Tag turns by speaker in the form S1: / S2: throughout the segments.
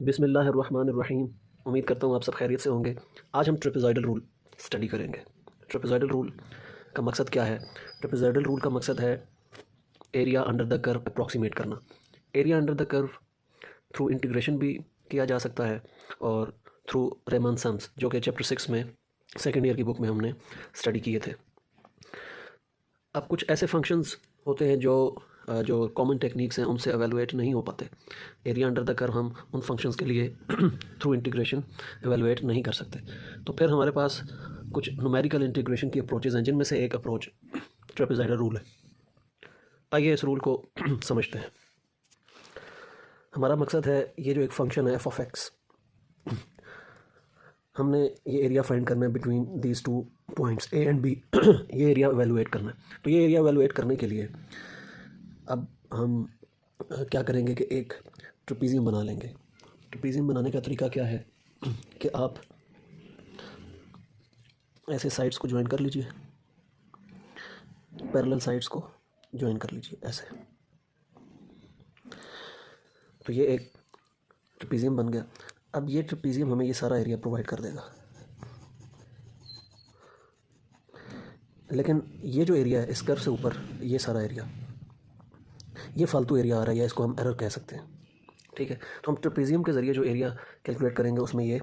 S1: बिस्मिल्लाहिर्रहमानिर्रहीम। उम्मीद करता हूँ आप सब खैरियत से होंगे। आज हम ट्रेपेज़ॉइडल रूल स्टडी करेंगे। ट्रेपेज़ॉइडल रूल का मकसद क्या है? ट्रेपेज़ॉइडल रूल का मकसद है area under the curve approximate करना। Area under the curve through integration भी किया जा सकता है और थ्रू रेमान सम्स, जो कि चैप्टर 6 में सेकेंड ईयर की बुक में हमने स्टडी किए थे। अब कुछ ऐसे फंक्शंस होते हैं जो कॉमन टेक्निक्स हैं उनसे एवेलुएट नहीं हो पाते। एरिया अंडर द कर्व हम उन फंक्शंस के लिए थ्रू इंटीग्रेशन एवेलुएट नहीं कर सकते। तो फिर हमारे पास कुछ न्यूमेरिकल इंटीग्रेशन की अप्रोचेज़ हैं, जिनमें से एक अप्रोच ट्रेपेज़ॉइडल रूल है। आइए इस रूल को समझते हैं। हमारा मकसद है, ये जो एक फंक्शन है f(x), हमने ये एरिया फाइंड करना है between these two points a and b। ये एरिया एवेलुएट करना है। तो ये एरिया एवेलुएट करने के लिए अब हम क्या करेंगे कि एक ट्रेपेजियम बना लेंगे। ट्रेपेजियम बनाने का तरीका क्या है कि आप ऐसे साइड्स को ज्वाइन कर लीजिए, पैरेलल साइड्स को ज्वाइन कर लीजिए ऐसे। तो ये एक ट्रेपेजियम बन गया। अब ये ट्रेपेजियम हमें ये सारा एरिया प्रोवाइड कर देगा, लेकिन ये जो एरिया है इस कर्व से ऊपर, ये सारा एरिया, ये फालतू एरिया आ रहा है, या इसको हम एरर कह सकते हैं। ठीक है, तो हम ट्रेपेजियम के ज़रिए जो एरिया कैलकुलेट करेंगे उसमें ये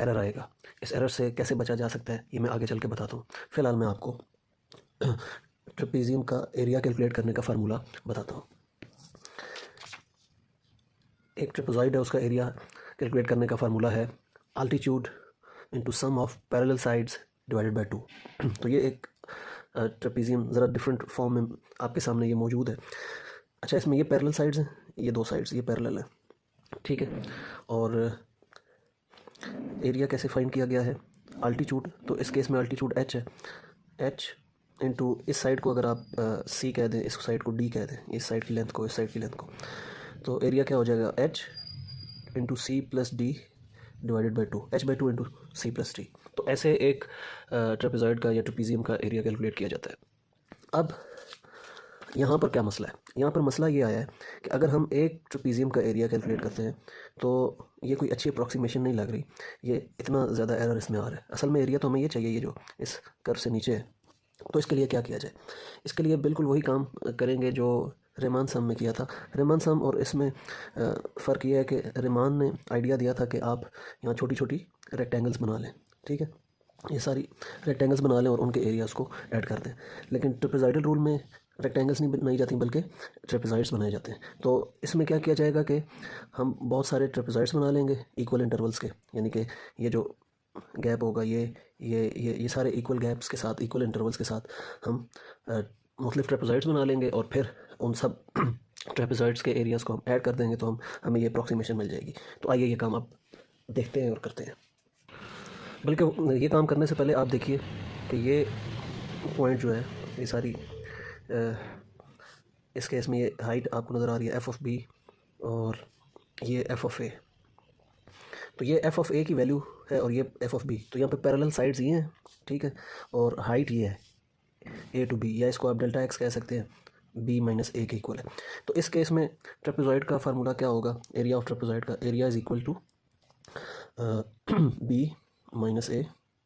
S1: एरर आएगा। इस एरर से कैसे बचा जा सकता है ये मैं आगे चल के बताता हूँ। फ़िलहाल मैं आपको ट्रेपेजियम का एरिया कैलकुलेट करने का फार्मूला बताता हूँ। एक ट्रेपेज़ॉइड है, उसका एरिया कैलकुलेट करने का फार्मूला है altitude into sum of parallel sides divided by 2। तो ये एक ट्रेपेजियम ज़रा डिफरेंट फॉर्म में आपके सामने ये मौजूद है। अच्छा, इसमें ये पैरेलल साइड्स हैं, ये दो साइड्स ये पैरेलल है। ठीक है, और एरिया कैसे फाइंड किया गया है? अल्टीट्यूड, तो इस केस में अल्टीट्यूड h है। h इंटू इस साइड को अगर आप c कह दें, इस साइड को d कह दें, इस साइड की लेंथ को, इस साइड की लेंथ को, तो एरिया क्या हो जाएगा? h into C plus D divided by 2, h/2 into C plus D. तो ऐसे एक ट्रेपेज़ॉइड का या ट्रेपेजियम का एरिया कैलकुलेट किया जाता है। अब यहाँ पर क्या मसला है? यहाँ पर मसला ये आया है कि अगर हम एक ट्रेपेजियम का एरिया कैलकुलेट करते हैं तो ये कोई अच्छी अप्रॉक्सीमेशन नहीं लग रही, ये इतना ज़्यादा एरर इसमें आ रहा है। असल में एरिया तो हमें ये चाहिए, ये जो इस कर्व से नीचे है। तो इसके लिए क्या किया जाए? इसके लिए बिल्कुल वही काम करेंगे जो रेमान सम में किया था। रेमान सम और इसमें फ़र्क ये है कि रेमान ने आइडिया दिया था कि आप यहाँ छोटी छोटी रेक्टेंगल्स बना लें। ठीक है, ये सारी रेक्टेंगल्स बना लें और उनके एरियाज़ को ऐड कर दें। लेकिन ट्रेपेज़ॉइडल रूल में रेक्टेंगल्स नहीं बनाई जाती बल्कि ट्रेपेज़ॉइड्स बनाए जाते हैं। तो इसमें क्या किया जाएगा कि हम बहुत सारे ट्रेपेज़ॉइड्स बना लेंगे इक्वल इंटरवल्स के, यानी कि ये जो गैप होगा, ये सारे इक्वल गैप्स के साथ, इक्वल इंटरवल्स के साथ हम मुख्तलिफ ट्रेपेज़ॉइड्स बना लेंगे और फिर उन सब ट्रेपेज़ॉइड्स के एरियाज़ को हम ऐड कर देंगे, तो हमें ये अप्रॉक्सीमेशन मिल जाएगी। तो आइए ये काम आप देखते हैं और करते हैं। बल्कि ये काम करने से पहले आप देखिए कि ये पॉइंट जो है, ये सारी इस केस में ये हाइट आपको नज़र आ रही है f(b) और ये f(a). तो ये f(a) की वैल्यू है और ये f(b). तो यहाँ पे पैरेलल साइड्स ये हैं, ठीक है, और हाइट ये है a to b, या इसको आप डेल्टा x कह सकते हैं, b माइनस a के इक्वल है। तो इस केस में ट्रेपेज़ॉइड का फार्मूला क्या होगा? एरिया ऑफ ट्रेपेज़ॉइड का area is equal to b minus a,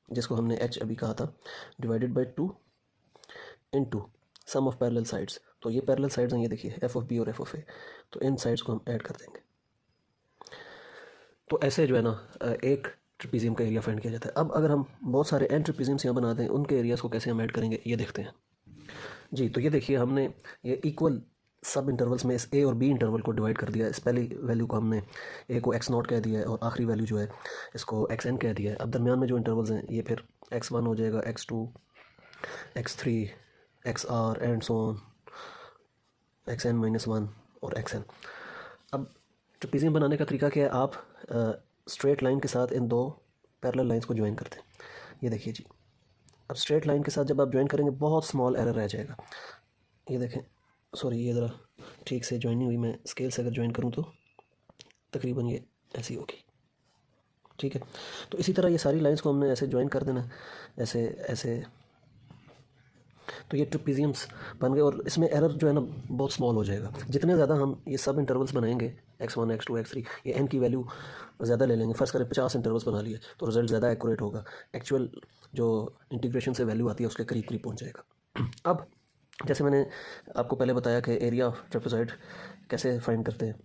S1: जिसको हमने h अभी कहा था, divided by 2 into sum of parallel sides. तो ये पैरेलल साइड्स हैं, ये देखिए f(b) और f(a), तो इन साइड्स को हम ऐड कर देंगे। तो ऐसे जो है ना एक ट्रेपेजियम का एरिया फाइंड किया जाता है। अब अगर हम बहुत सारे एन ट्रेपेजियम्स यहाँ बना दें, उनके एरियाज़ को कैसे हम ऐड करेंगे ये देखते हैं जी। तो ये देखिए, हमने ये इक्वल सब इंटरवल्स में इस a और b इंटरवल को डिवाइड कर दिया। इस पहली वैल्यू को हमने a को x0 कह दिया है और आखिरी वैल्यू जो है इसको xn कह दिया है। अब दरमियान में जो इंटरवल्स हैं ये फिर x1 हो जाएगा, x2, x3, xr and so on, xn-1 और xn। अब ट्रेपेजियम बनाने का तरीका क्या है? आप स्ट्रेट लाइन के साथ इन दो पैरेलल लाइंस को ज्वाइन करते हैं। ये देखिए जी, अब स्ट्रेट लाइन के साथ जब आप ज्वाइन करेंगे बहुत स्मॉल एरर रह जाएगा। ये देखें, सॉरी, ये ज़रा ठीक से ज्वाइन नहीं हुई। मैं स्केल से अगर ज्वाइन करूँ तो तकरीबन ये ऐसी होगी। ठीक है, तो इसी तरह ये सारी लाइंस को हमने ऐसे ज्वाइन कर देना, ऐसे ऐसे। तो ये ट्रेपेजियम्स बन गए और इसमें एरर जो है ना बहुत स्मॉल हो जाएगा। जितने ज़्यादा हम ये सब इंटरवल्स बनाएंगे x1 x2 x3, ये n की वैल्यू ज़्यादा ले लेंगे, फ़र्ज़ करें 50 इंटरवल्स बना लिए तो रिज़ल्ट ज़्यादा एक्यूरेट होगा, एक्चुअल जो इंटीग्रेशन से वैल्यू आती है उसके करीब करीब पहुँच जाएगा। अब जैसे मैंने आपको पहले बताया कि एरिया ऑफ ट्रेपेज़ॉइड कैसे फाइंड करते हैं,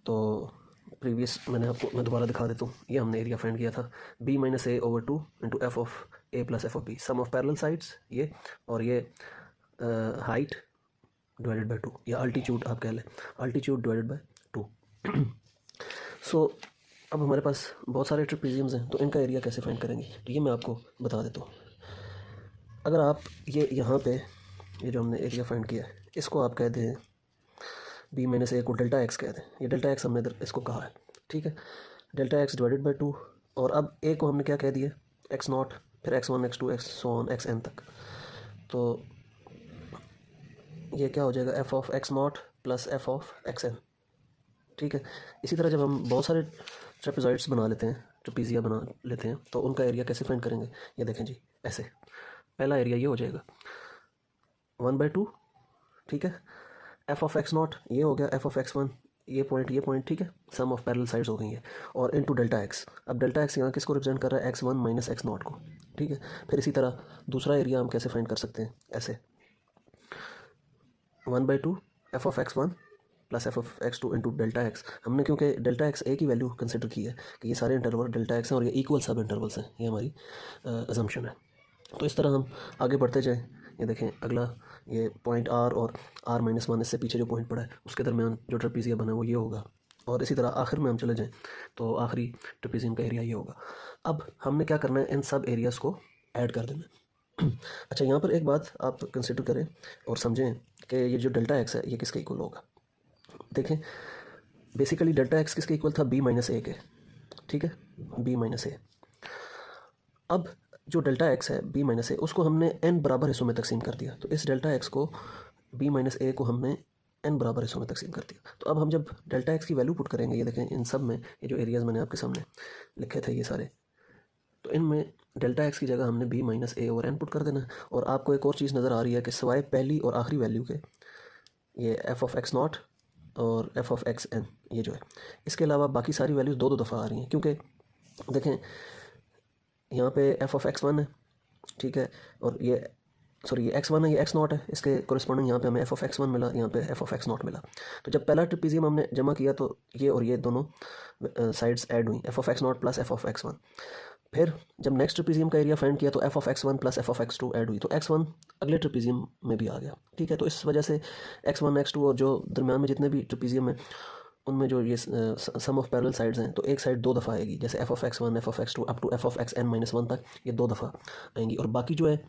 S1: तो प्रीवियस मैं दोबारा दिखा देता हूँ। ये हमने एरिया फाइंड किया था b minus A over 2 into F of A plus F of B, sum of parallel sides ये, और ये हाइट डिवाइडेड बाय 2, या अल्टीट्यूड आप कह लें, अल्टीट्यूड डिवाइडेड बाय 2। सो अब हमारे पास बहुत सारे ट्रेपेजियम्स हैं, तो इनका एरिया कैसे फाइंड करेंगे, तो ये मैं आपको बता देता हूँ। अगर आप ये यहाँ पे ये जो हमने एरिया फाइंड किया है इसको आप कह दें b माइनस ए को डेल्टा एक्स कह दें, ये डेल्टा एक्स हमने इधर इसको कहा है, ठीक है, डेल्टा एक्स डिवाइडेड बाय 2, और अब a को हमने क्या कह दिया x नॉट, फिर x1 x2 x so on xn तक, तो ये क्या हो जाएगा f of x not plus f of xn, ठीक है। इसी तरह जब हम बहुत सारे ट्रेपेज़ॉइड्स बना लेते हैं, ट्रेपेजिया बना लेते हैं, तो उनका एरिया कैसे फाइंड करेंगे, ये देखें जी, ऐसे पहला एरिया ये हो जाएगा 1/2, ठीक है, f ऑफ x नॉट ये हो गया, f ऑफ x1 ये पॉइंट, ठीक है, सम ऑफ पैरेलल साइड्स हो गई है, और इनटू डेल्टा एक्स। अब डेल्टा एक्स यहाँ किसको रिप्रेजेंट कर रहा है, x1 माइनस x नॉट को, ठीक है। फिर इसी तरह दूसरा एरिया हम कैसे फाइंड कर सकते हैं, ऐसे 1/2 f of x1 plus f of x2 into delta x. हमने क्योंकि डेल्टा एक्स ए की वैल्यू कंसिडर की है कि ये सारे इंटरवल डेल्टा एक्स हैं और ये इक्वल सब इंटरवल्स हैं, ये हमारी अजम्पशन है। तो इस तरह हम आगे बढ़ते जाएं। ये देखें अगला ये पॉइंट r और r-1 इससे पीछे जो पॉइंट पड़ा है उसके दरमियान जो ट्रेपेजिया बना है वो ये होगा, और इसी तरह आखिर में हम चले जाएं तो आखिरी ट्रेपेजियम का एरिया ये होगा। अब हमने क्या करना है, इन सब एरियाज़ को ऐड कर देना है। अच्छा, यहाँ पर एक बात आप कंसिडर करें और समझें कि ये जो डेल्टा एक्स है ये किसके इक्वल होगा। देखें बेसिकली डेल्टा एक्स किसके इक्वल था, b माइनस ए के, ठीक है, b माइनस ए। अब जो डेल्टा एक्स है b माइनस ए उसको हमने n बराबर हिस्सों में तकसीम कर दिया, तो इस डेल्टा एक्स को b माइनस ए को हमने n बराबर हिस्सों में तकसीम कर दिया। तो अब हम जब डेल्टा एक्स की वैल्यू पुट करेंगे, ये देखें इन सब में ये जो एरियाज़ मैंने आपके सामने लिखे थे ये सारे, तो इनमें डेल्टा एक्स की जगह हमने b माइनस ए और n पुट कर देना है। और आपको एक और चीज़ नज़र आ रही है कि सिवाय पहली और आखिरी वैल्यू के, ये f ऑफ x नॉट और f ऑफ xn ये जो है, इसके अलावा बाकी सारी वैल्यूज़ दो दफ़ा आ रही हैं, क्योंकि देखें यहाँ पे f ऑफ x1 है, ठीक है, और ये ये x1 है, ये x नॉट है, इसके कोरिस्पॉन्डिंग यहाँ पे हमें f ऑफ x1 मिला, यहाँ पे f ऑफ x नॉट मिला। तो जब पहला ट्रेपेजियम हमने जमा किया तो ये और ये दोनों साइड्स ऐड हुई, f of x not plus f of x1। फिर जब नेक्स्ट ट्रेपेजियम का एरिया फाइंड किया तो f of x1 plus f of x2 add हुई, तो x1 अगले ट्रेपेजियम में भी आ गया, ठीक है। तो इस वजह से x1 x2 और जो दरमियान में जितने भी ट्रेपेजियम हैं उनमें जो ये सम ऑफ पैरेलल साइड्स हैं, तो एक साइड दो दफ़ा आएगी, जैसे f of x1 f of x2 up to f of xn-1 तक ये दो दफ़ा आएंगी, और बाकी जो है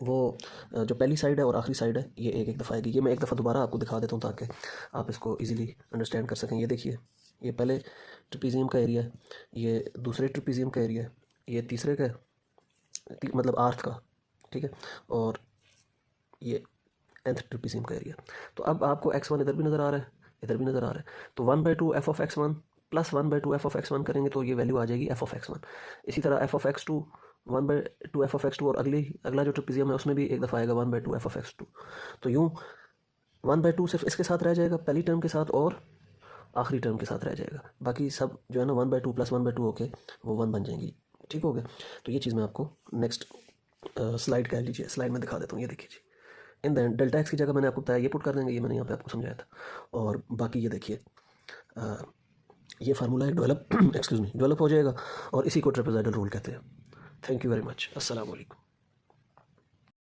S1: वो जो पहली साइड है और आखिरी साइड है ये एक एक दफ़ा आएगी। ये मैं एक दफ़ा दोबारा आपको दिखा देता हूँ ताकि आप इसको इजीली अंडरस्टैंड कर सकें। ये देखिए ये पहले ट्रेपेजियम का एरिया है, ये दूसरे ट्रेपेजियम का एरिया है, ये तीसरे का मतलब आर्थ का, ठीक है, और ये nth ट्रेपेजियम का एरिया। तो अब आपको x1 इधर भी नज़र आ रहा है, इधर भी नज़र आ रहा है, तो 1/2 f of x1 plus 1/2 f of x1 करेंगे तो ये वैल्यू आ जाएगी f ऑफ x1। इसी तरह f of x2 1/2 f of x2, और अगला जो ट्रेपेजियम है उसमें भी एक दफ़ा आएगा 1/2 f ऑफ x2। तो यूँ 1/2 सिर्फ इसके साथ रह जाएगा पहली टर्म के साथ, और आखिरी टर्म के साथ रह जाएगा, बाकी सब जो है ना 1/2 प्लस 1/2 होके वो 1 बन जाएंगी, ठीक हो गया। तो ये चीज़ मैं आपको नेक्स्ट स्लाइड कह लीजिए, स्लाइड में दिखा देता हूँ। ये देखिए जी, इन दैन डेल्टा एक्स की जगह मैंने आपको बताया ये पुट कर देंगे, ये मैंने यहाँ पे आपको समझाया था। और बाकी ये देखिए ये फार्मूला एक डेवलप एक्सक्यूज़ मी डेवलप हो जाएगा, और इसी को ट्रेपेज़ॉइडल रूल कहते हैं। थैंक यू वेरी मच, अस्सलाम वालेकुम।